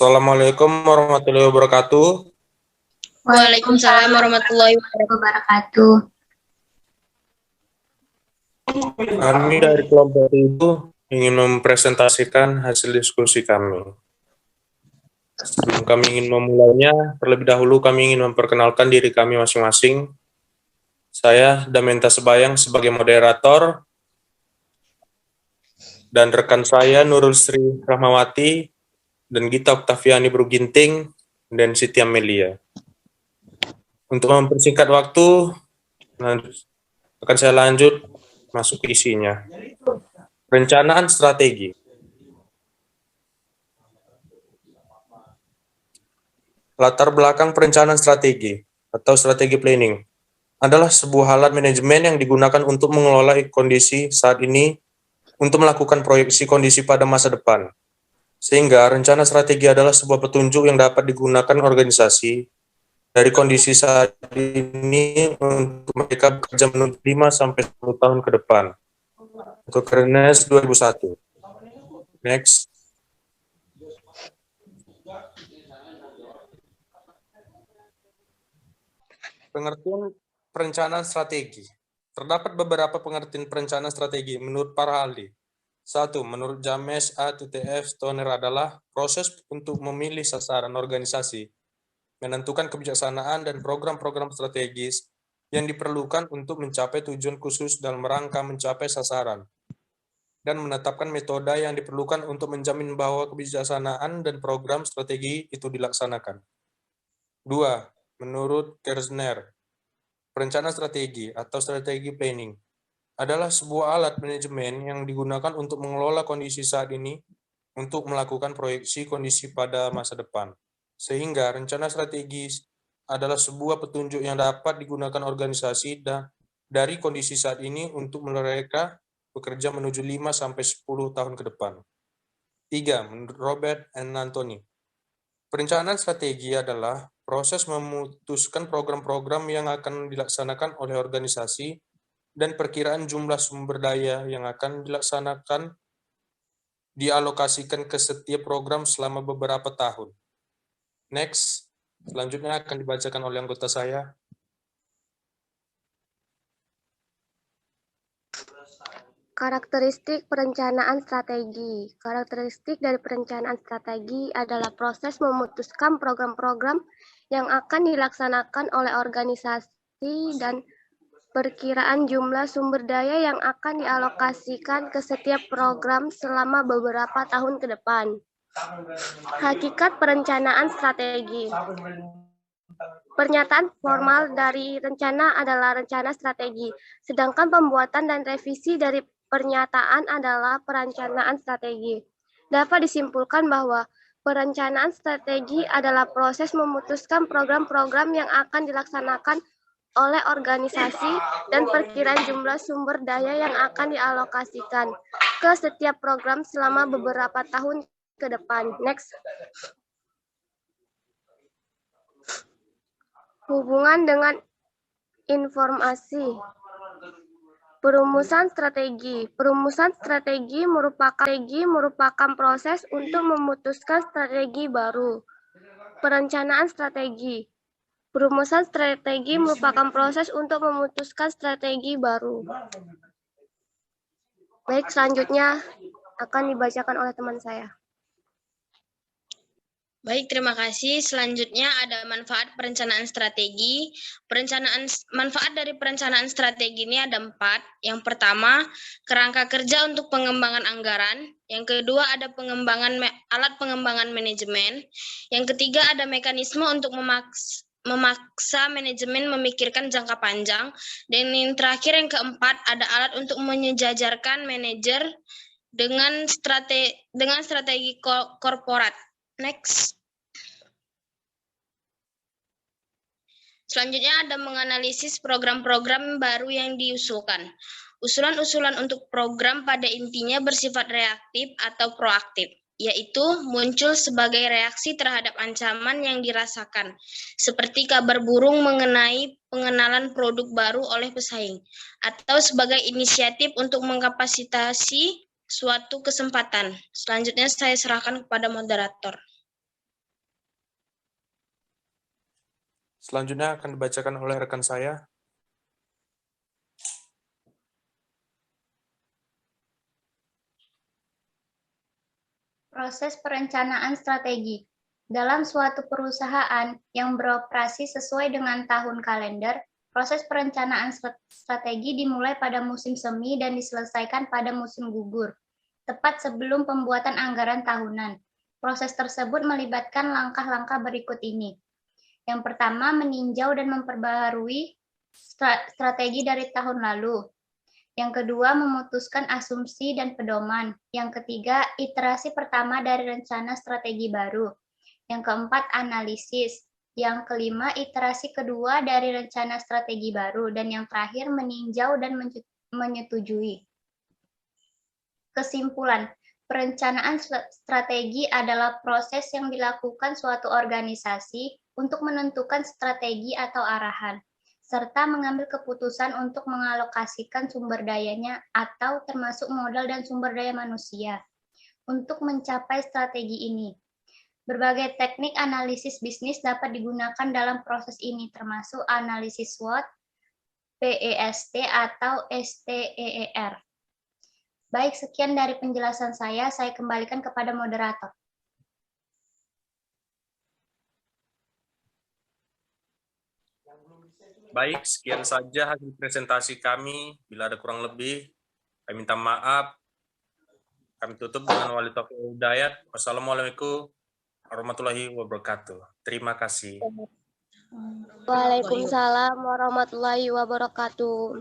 Assalamualaikum warahmatullahi wabarakatuh. Waalaikumsalam warahmatullahi wabarakatuh. Kami dari kelompok Ibu ingin mempresentasikan hasil diskusi kami. Sebelum kami ingin memulainya, terlebih dahulu kami ingin memperkenalkan diri kami masing-masing. Saya Damenta Sebayang sebagai moderator, dan rekan saya Nurul Sri Rahmawati, dan Gita Oktaviani Bruginting, dan Siti Amelia. Untuk mempersingkat waktu, akan saya lanjut masuk ke isinya. Perencanaan strategi. Latar belakang perencanaan strategi atau strategi planning adalah sebuah alat manajemen yang digunakan untuk mengelola kondisi saat ini untuk melakukan proyeksi kondisi pada masa depan. Sehingga rencana strategi adalah sebuah petunjuk yang dapat digunakan organisasi dari kondisi saat ini untuk mereka bekerja menuju 5-10 tahun ke depan. Untuk Kernes 2001. Next. Pengertian perencanaan strategi. Terdapat beberapa pengertian perencanaan strategi menurut para ahli. 1. Menurut James A. F. Stoner adalah proses untuk memilih sasaran organisasi, menentukan kebijaksanaan dan program-program strategis yang diperlukan untuk mencapai tujuan khusus dalam rangka mencapai sasaran, dan menetapkan metode yang diperlukan untuk menjamin bahwa kebijaksanaan dan program strategi itu dilaksanakan. 2. Menurut Kersner, perencanaan strategi atau strategi planning adalah sebuah alat manajemen yang digunakan untuk mengelola kondisi saat ini untuk melakukan proyeksi kondisi pada masa depan. Sehingga rencana strategis adalah sebuah petunjuk yang dapat digunakan organisasi dari kondisi saat ini untuk mereka bekerja menuju 5-10 tahun ke depan. 3. Menurut Robert and Anthony, perencanaan strategi adalah proses memutuskan program-program yang akan dilaksanakan oleh organisasi dan perkiraan jumlah sumber daya yang akan dialokasikan ke setiap program selama beberapa tahun. Next, selanjutnya akan dibacakan oleh anggota saya. Karakteristik perencanaan strategi. Karakteristik dari perencanaan strategi adalah proses memutuskan program-program yang akan dilaksanakan oleh organisasi dan perkiraan jumlah sumber daya yang akan dialokasikan ke setiap program selama beberapa tahun ke depan. Hakikat perencanaan strategi. Pernyataan formal dari rencana adalah rencana strategi, sedangkan pembuatan dan revisi dari pernyataan adalah perencanaan strategi. Dapat disimpulkan bahwa perencanaan strategi adalah proses memutuskan program-program yang akan dilaksanakan oleh organisasi dan perkiraan jumlah sumber daya yang akan dialokasikan ke setiap program selama beberapa tahun ke depan. Next. Hubungan dengan informasi. Perumusan strategi. Perumusan strategi merupakan proses untuk memutuskan strategi baru. Perencanaan strategi. Perumusan strategi merupakan proses untuk memutuskan strategi baru. Baik, selanjutnya akan dibacakan oleh teman saya. Baik, terima kasih. Selanjutnya ada manfaat perencanaan strategi. Manfaat dari perencanaan strategi ini ada 4. Yang pertama, kerangka kerja untuk pengembangan anggaran. Yang kedua, ada alat pengembangan manajemen. Yang ketiga, ada mekanisme untuk memaksa manajemen memikirkan jangka panjang. Dan yang terakhir, yang keempat, ada alat untuk menyejajarkan manajer dengan strategi korporat. Next. Selanjutnya ada menganalisis program-program baru yang diusulkan. Usulan-usulan untuk program pada intinya bersifat reaktif atau proaktif, yaitu muncul sebagai reaksi terhadap ancaman yang dirasakan, seperti kabar burung mengenai pengenalan produk baru oleh pesaing, atau sebagai inisiatif untuk mengkapasitasi suatu kesempatan. Selanjutnya saya serahkan kepada moderator. Selanjutnya akan dibacakan oleh rekan saya. Proses perencanaan strategi. Dalam suatu perusahaan yang beroperasi sesuai dengan tahun kalender, proses perencanaan strategi dimulai pada musim semi dan diselesaikan pada musim gugur, tepat sebelum pembuatan anggaran tahunan. Proses tersebut melibatkan langkah-langkah berikut ini. Yang pertama, meninjau dan memperbaharui strategi dari tahun lalu. Yang kedua, memutuskan asumsi dan pedoman. Yang ketiga, iterasi pertama dari rencana strategi baru. Yang keempat, analisis. Yang kelima, iterasi kedua dari rencana strategi baru. Dan yang terakhir, meninjau dan menyetujui. Kesimpulan, perencanaan strategi adalah proses yang dilakukan suatu organisasi untuk menentukan strategi atau arahan, serta mengambil keputusan untuk mengalokasikan sumber dayanya atau termasuk modal dan sumber daya manusia untuk mencapai strategi ini. Berbagai teknik analisis bisnis dapat digunakan dalam proses ini, termasuk analisis SWOT, PEST, atau STEER. Baik, sekian dari penjelasan saya kembalikan kepada moderator. Baik, sekian saja hasil presentasi kami. Bila ada kurang lebih, kami minta maaf. Kami tutup dengan wali taufiq wal hidayat. Wassalamualaikum warahmatullahi wabarakatuh. Terima kasih. Waalaikumsalam warahmatullahi wabarakatuh.